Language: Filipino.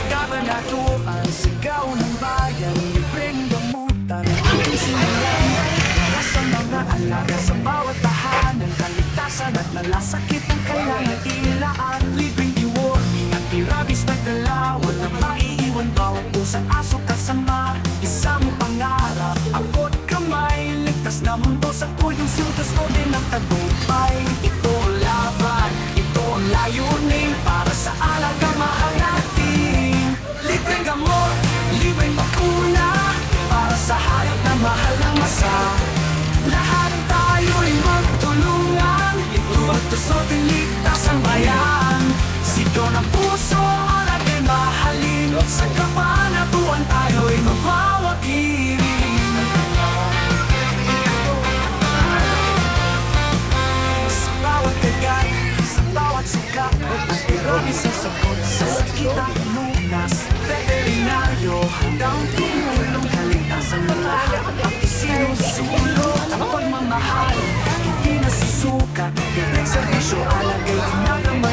Kabanatuan, sigaw ng bayan, libreng gamutan, ating sinulan. Para sa mga alaga sa bawat tahanan, kaligtasan at nalasakit ang kailangan ilaan. Libreng iwon, at irabis na dala, walang maiiwan bawat pusang aso kasama. Isang pangarap, angkot kamay, ligtas na mundo sa tuyong sintas mo din ang tagumpay. Ito ang laban, ito ang layunin, para sa alaga mahal natin. Libreng gamot, libreng bakuna, para sa hayop na mahal ng masa. Lahat tayo'y magtulungan, ito ang tusot iligtas ang bayan. Sigaw ng puso, natin mahalin, sa kapanatuan tayo'y mapawakirin. Sa bawat kagat, sa bawat suka, at irobis ang sagot sa sakit at lunas. Veterinaryo, hanggang tumulong, kaligtasan ng lahat ang isinusulong. Ang pagmamahal, hindi nasusukat, ibig serbisyo, alagay ginagawa.